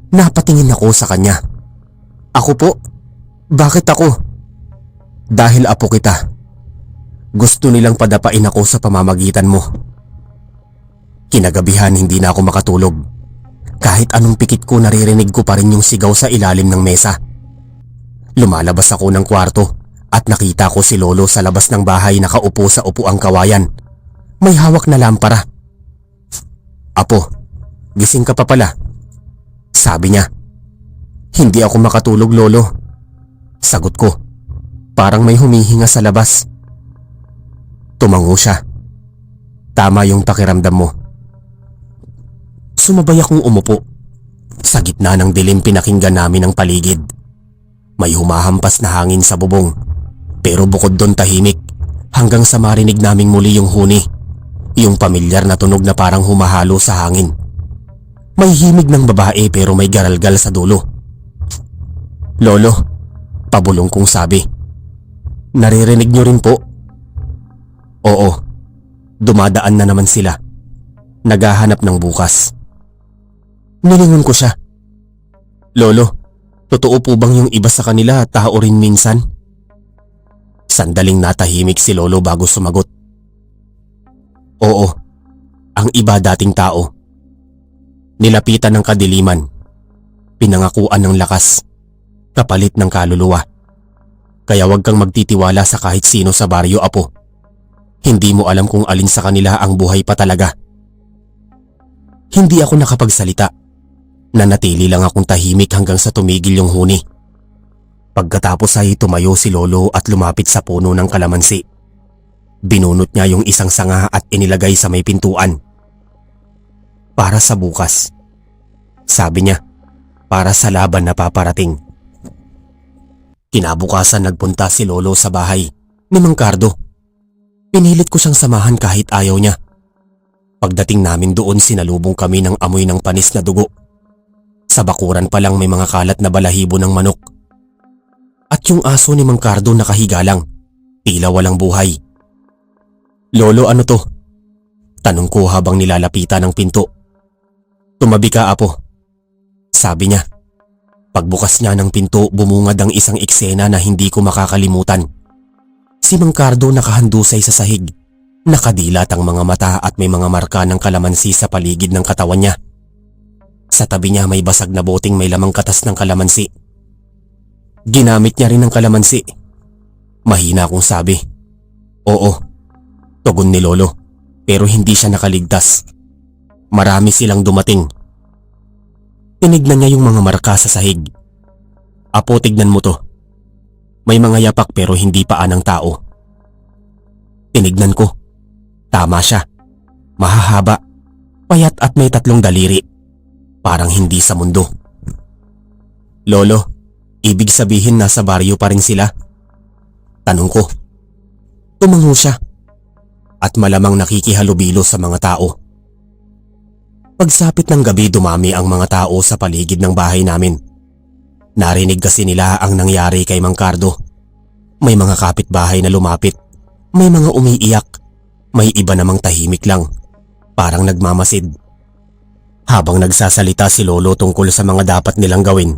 Napatingin ako sa kanya. Ako po? Bakit ako? Dahil apo kita. Gusto nilang padapain ako sa pamamagitan mo. Kinagabihan hindi na ako makatulog. Kahit anong pikit ko, naririnig ko pa rin yung sigaw sa ilalim ng mesa. Lumalabas ako ng kwarto at nakita ko si Lolo sa labas ng bahay, nakaupo sa upuang kawayan. May hawak na lampara. Apo, gising ka pa pala, sabi niya. Hindi ako makatulog, Lolo, sagot ko. Parang may humihinga sa labas. Tumango siya. Tama yung pakiramdam mo. Sumabay akong umupo. Sa gitna ng dilim, pinakinggan namin ang paligid. May humahampas na hangin sa bubong, pero bukod doon tahimik, hanggang sa marinig naming muli yung huni. Yung pamilyar na tunog na parang humahalo sa hangin. May himig ng babae pero may garalgal sa dulo. Lolo, pabulong kong sabi. Naririnig niyo rin po? Oo, dumadaan na naman sila. Naghahanap ng bukas. Nilingon ko siya. Lolo, totoo po bang yung iba sa kanila tao rin minsan? Sandaling natahimik si Lolo bago sumagot. Oo, ang iba dating tao. Nilapitan ng kadiliman, pinangakuan ng lakas, kapalit ng kaluluwa. Kaya huwag kang magtitiwala sa kahit sino sa baryo, apo. Hindi mo alam kung alin sa kanila ang buhay pa talaga. Hindi ako nakapagsalita. Nanatili lang akong tahimik hanggang sa tumigil yung huni. Pagkatapos ay tumayo si Lolo at lumapit sa puno ng kalamansi. Binunot niya yung isang sanga at inilagay sa may pintuan. Para sa bukas, sabi niya, para sa laban na paparating. Kinabukasan nagpunta si Lolo sa bahay ni Mang Cardo. Pinilit ko siyang samahan kahit ayaw niya. Pagdating namin doon, sinalubong kami ng amoy ng panis na dugo. Sa bakuran pa lang may mga kalat na balahibo ng manok. At yung aso ni Mang Cardo nakahiga lang, tila walang buhay. Lolo, ano to? Tanong ko habang nilalapitan ng pinto. Tumabi ka, apo, sabi niya. Pagbukas niya ng pinto, bumungad ang isang eksena na hindi ko makakalimutan. Si Mang Cardo nakahandusay sa sahig. Nakadilat ang mga mata at may mga marka ng kalamansi sa paligid ng katawan niya. Sa tabi niya may basag na boteng may lamang katas ng kalamansi. Ginamit niya rin ang kalamansi. Mahina akong sabi. Oo, tugon ni Lolo, pero hindi siya nakaligtas. Marami silang dumating. Tinignan niya yung mga marka sa sahig. Apo, tignan mo to. May mga yapak pero hindi paa ng tao. Tinignan ko. Tama siya. Mahahaba, payat at may 3 daliri. Parang hindi sa mundo. Lolo, ibig sabihin nasa baryo pa rin sila? Tanong ko. Tumango siya. at malamang nakikihalubilo sa mga tao. Pagsapit ng gabi dumami ang mga tao sa paligid ng bahay namin. Narinig kasi nila ang nangyari kay Mang Cardo. May mga kapitbahay na lumapit, may mga umiiyak, may iba namang tahimik lang, parang nagmamasid. Habang nagsasalita si Lolo tungkol sa mga dapat nilang gawin,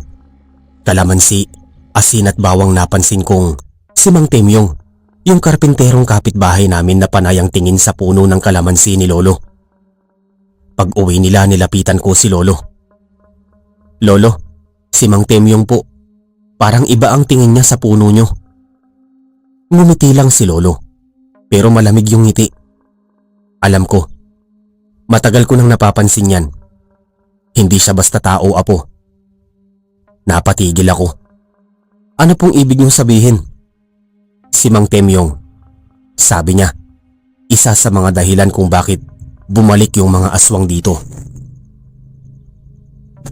kalamansi, asin at bawang napansin kong si Mang Temyong, yung karpinterong kapitbahay namin na panay ang tingin sa puno ng kalamansi ni Lolo. Pag uwi nila nilapitan ko si Lolo. Lolo, si Mang Temyong po, parang iba ang tingin niya sa puno niyo. Ngumiti lang si Lolo, pero malamig yung ngiti. Alam ko, matagal ko nang napapansin yan. Hindi siya basta tao, apo. Napatigil ako. Ano pong ibig niyong sabihin? Si Mang Temyong, sabi niya, isa sa mga dahilan kung bakit bumalik yung mga aswang dito.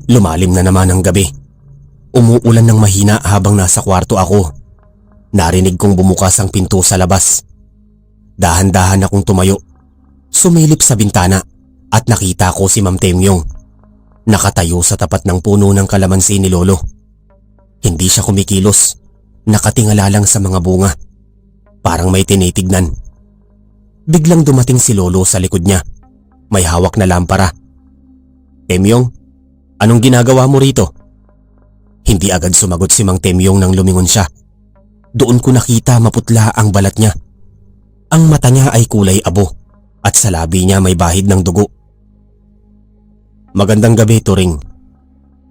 Lumalim na naman ang gabi. Umuulan ng mahina habang nasa kwarto ako. Narinig kong bumukas ang pinto sa labas. Dahan-dahan akong tumayo. Sumilip sa bintana at nakita ko si Ma'am Temyong. Nakatayo sa tapat ng puno ng kalamansi ni Lolo. Hindi siya kumikilos. Nakatingala lang sa mga bunga. Parang may tinitignan. Biglang dumating si Lolo sa likod niya. May hawak na lampara. Temyong, anong ginagawa mo rito? Hindi agad sumagot si Mang Temyong nang lumingon siya. Doon ko nakita maputla ang balat niya. Ang mata niya ay kulay abo at sa labi niya may bahid ng dugo. Magandang gabi, Turing.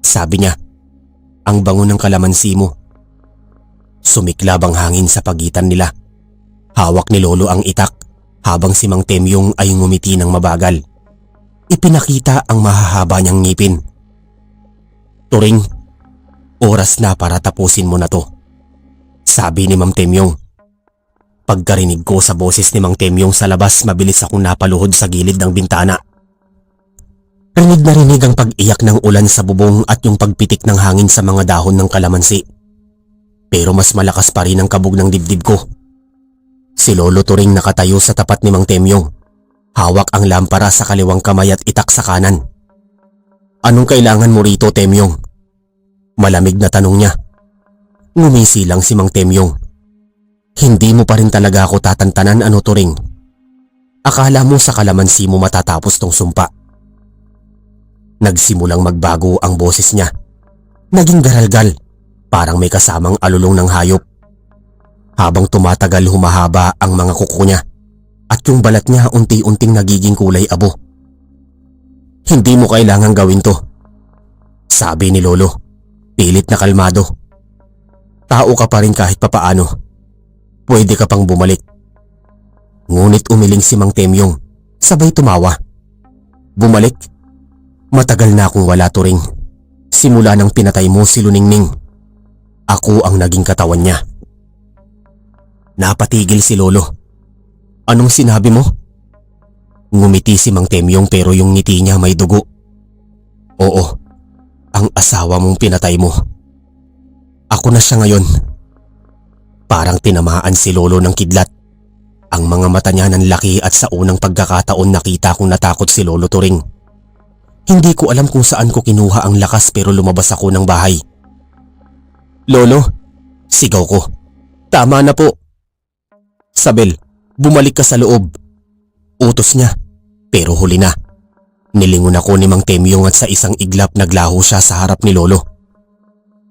Sabi niya, ang bango ng kalamansi mo. Sumiklab ang hangin sa pagitan nila. Hawak ni Lolo ang itak habang si Mang Temyong ay ngumiti ng mabagal. Ipinakita ang mahahaba niyang ngipin. Turing, oras na para tapusin mo na to, sabi ni Ma'am Temyong. Pagkarinig ko sa boses ni Mang Temyong sa labas, mabilis akong napaluhod sa gilid ng bintana. Rinig na rinig ang pag-iyak ng ulan sa bubong at yung pagpitik ng hangin sa mga dahon ng kalamansi. Pero mas malakas pa rin ang kabog ng dibdib ko. Si Lolo Turing nakatayo sa tapat ni Mang Temyong. Hawak ang lampara sa kaliwang kamay at itak sa kanan. Anong kailangan mo rito, Temyong? Malamig na tanong niya. Ngumisi lang si Mang Temyong. Hindi mo pa rin talaga ako tatantanan, ano, Turing? Akala mo sa kalamansi mo matatapos tong sumpa. Nagsimulang magbago ang boses niya. Naging garalgal, parang may kasamang alulong ng hayop. Habang tumatagal humahaba ang mga kuko niya at yung balat niya unti-unting nagiging kulay abo. Hindi mo kailangang gawin to, sabi ni Lolo, pilit na kalmado. Tao ka pa rin kahit papaano. Pwede ka pang bumalik. Ngunit umiling si Mang Temyong, sabay tumawa. Bumalik? Matagal na akong wala, Turing. Simula nang pinatay mo si Luningning. Ako ang naging katawan niya. Napatigil si Lolo. Anong sinabi mo? Ngumiti si Mang Temyong pero yung ngiti niya may dugo. Oo, ang asawa mong pinatay mo. Ako na siya ngayon. Parang tinamaan si Lolo ng kidlat. Ang mga mata niya nanlaki at sa unang pagkakataon nakita kong natakot si Lolo Turing. Hindi ko alam kung saan ko kinuha ang lakas pero lumabas ako ng bahay. Lolo, sigaw ko. Tama na po. Sabel, bumalik ka sa loob. Utos niya, pero huli na. Nilingon ako ni Mang Temyong at sa isang iglap naglaho siya sa harap ni Lolo.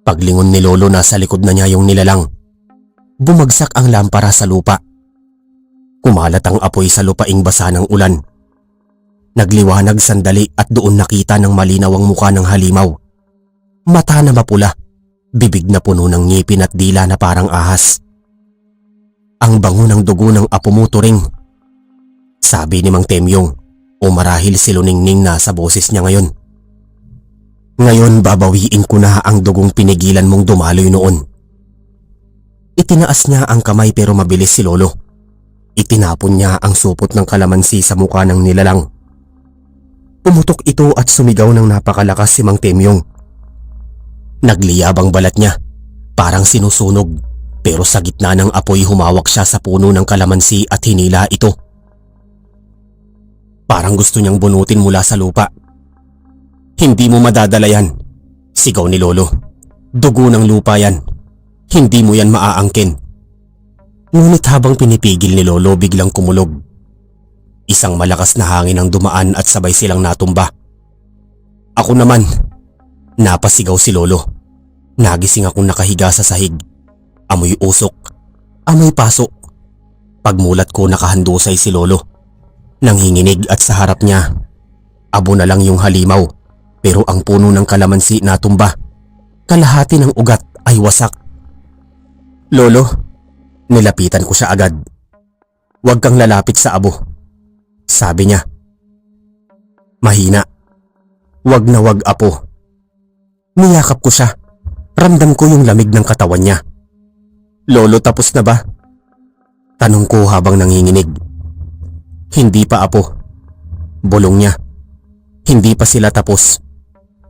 Paglingon ni Lolo, nasa likod na niya yung nilalang. Bumagsak ang lampara sa lupa. Kumalat ang apoy sa lupaing basa ng ulan. Nagliwanag sandali at doon nakita ng malinaw ang mukha ng halimaw. Mata na mapula, bibig na puno ng ngipin at dila na parang ahas. Ang bango ng dugo ng apo mo, Turing, sabi ni Mang Temyong, o marahil si Luningning na sa boses niya ngayon. Ngayon babawiin ko na ang dugong pinigilan mong dumaloy noon. Itinaas niya ang kamay pero mabilis si Lolo. Itinapon niya ang supot ng kalamansi sa mukha ng nilalang. Pumutok ito at sumigaw ng napakalakas si Mang Temyong. Nagliyab ang balat niya, parang sinusunog, pero sa gitna ng apoy humawak siya sa puno ng kalamansi at hinila ito. Parang gusto niyang bunutin mula sa lupa. Hindi mo madadala yan, sigaw ni Lolo. Dugo ng lupa yan. Hindi mo yan maaangkin. Ngunit habang pinipigil ni Lolo, biglang kumulog. Isang malakas na hangin ang dumaan at sabay silang natumba. Ako naman, napasigaw si Lolo. Nagising akong nakahiga sa sahig. Amoy usok, amoy paso. Pagmulat ko, nakahandusay si Lolo. Nanghinginig at sa harap niya, abo na lang yung halimaw, pero ang puno ng kalamansi natumba. Kalahati ng ugat ay wasak. Lolo, nilapitan ko siya agad. Huwag kang lalapit sa abo, sabi niya. Mahina. Wag na wag, apo. Niyakap ko siya. Ramdam ko yung lamig ng katawan niya. Lolo, tapos na ba? Tanong ko habang nanginginig. Hindi pa, apo. Bulong niya. Hindi pa sila tapos.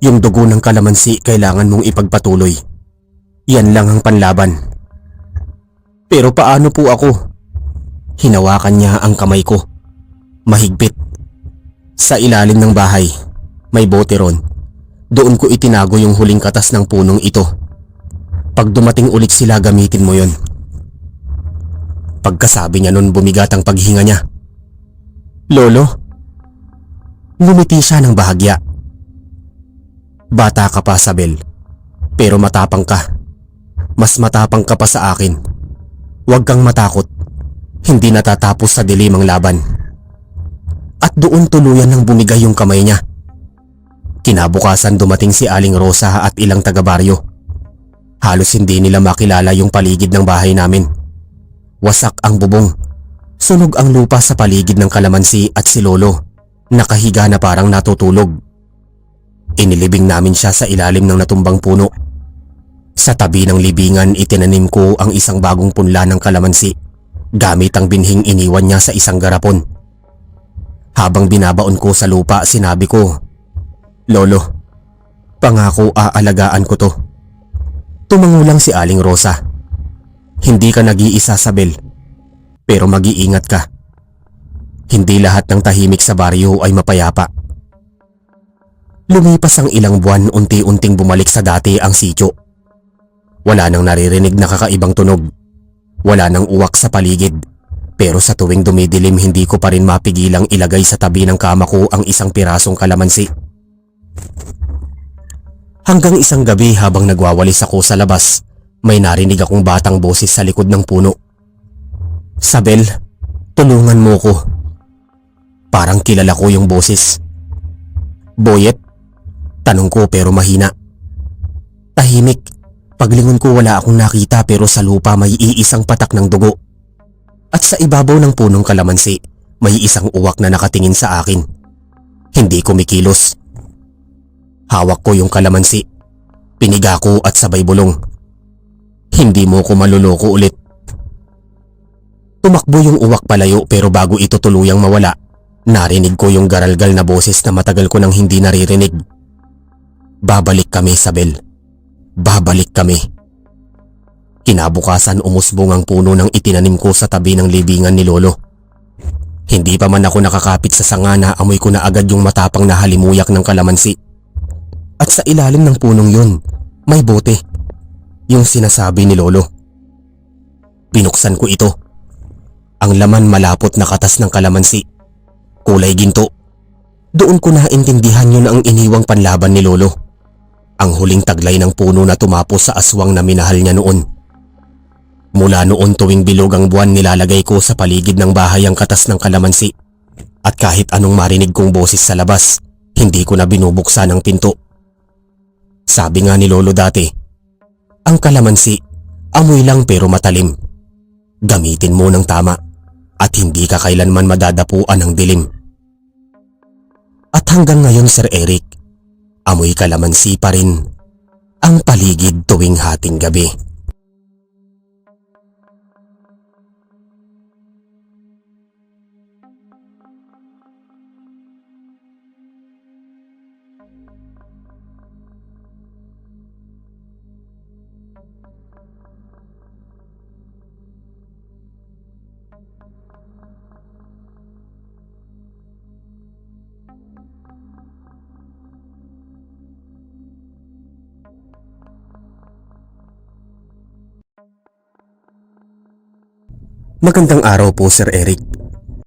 Yung dugo ng kalamansi kailangan mong ipagpatuloy. Yan lang ang panlaban. Pero paano po ako? Hinawakan niya ang kamay ko. Mahigpit. Sa ilalim ng bahay, may bote ron. Doon ko itinago yung huling katas ng punong ito. Pag dumating ulit sila, gamitin mo yon. Pagkasabi niya nun, bumigat ang paghinga niya. Lolo? Ngumiti siya ng bahagya. Bata ka pa, Sabel. Pero matapang ka. Mas matapang ka pa sa akin. Huwag kang matakot. Hindi natatapos sa dilim ang laban. At doon tuluyan ng bumigay yung kamay niya. Kinabukasan dumating si Aling Rosa at ilang taga-baryo. Halos hindi nila makilala yung paligid ng bahay namin. Wasak ang bubong. Sunog ang lupa sa paligid ng kalamansi at si Lolo, nakahiga na parang natutulog. Inilibing namin siya sa ilalim ng natumbang puno. Sa tabi ng libingan, itinanim ko ang isang bagong punla ng kalamansi gamit ang binhing iniwan niya sa isang garapon. Habang binabaon ko sa lupa, sinabi ko, Lolo, pangako aalagaan ko to. Tumango lang si Aling Rosa. Hindi ka nag-iisa, Sabel, pero mag-iingat ka. Hindi lahat ng tahimik sa baryo ay mapayapa. Lumipas ang ilang buwan, unti-unting bumalik sa dati ang sityo. Wala nang naririnig na kakaibang tunog. Wala nang uwak sa paligid. Pero sa tuwing dumidilim, hindi ko pa rin mapigilang ilagay sa tabi ng kama ko ang isang pirasong kalamansi. Hanggang isang gabi, habang nagwawalis ako sa labas, may narinig akong batang boses sa likod ng puno. Sabel, tulungan mo ko. Parang kilala ko yung boses. Boyet? Tanong ko pero mahina. Tahimik. Paglingon ko, wala akong nakita, pero sa lupa may iisang patak ng dugo. At sa ibabaw ng punong kalamansi, may isang uwak na nakatingin sa akin. Hindi kumikilos. Hawak ko yung kalamansi. Piniga ko at sabay bulong. Hindi mo ko maluloko ulit. Tumakbo yung uwak palayo, pero bago ito tuluyang mawala, narinig ko yung garalgal na boses na matagal ko nang hindi naririnig. Babalik kami, Sabel. Babalik kami. Kinabukasan, umusbong ang puno ng itinanim ko sa tabi ng libingan ni Lolo. Hindi pa man ako nakakapit sa sanga, na amoy ko na agad yung matapang na halimuyak ng kalamansi. At sa ilalim ng punong yun, may bote. Yung sinasabi ni Lolo. Binuksan ko ito. Ang laman, malapot na katas ng kalamansi. Kulay ginto. Doon ko naintindihan yun ang iniwang panlaban ni Lolo. Ang huling taglay ng puno na tumapos sa aswang na minahal niya noon. Mula noon, tuwing bilog ang buwan, nilalagay ko sa paligid ng bahay ang katas ng kalamansi. At kahit anong marinig kong boses sa labas, hindi ko na binubuksan ang pinto. Sabi nga ni Lolo dati, ang kalamansi, amoy lang pero matalim. Gamitin mo ng tama at hindi ka kailanman madadapuan ng dilim. At hanggang ngayon, Sir Eric, amoy kalamansi pa rin ang paligid tuwing hating gabi. Magandang araw po, Sir Eric.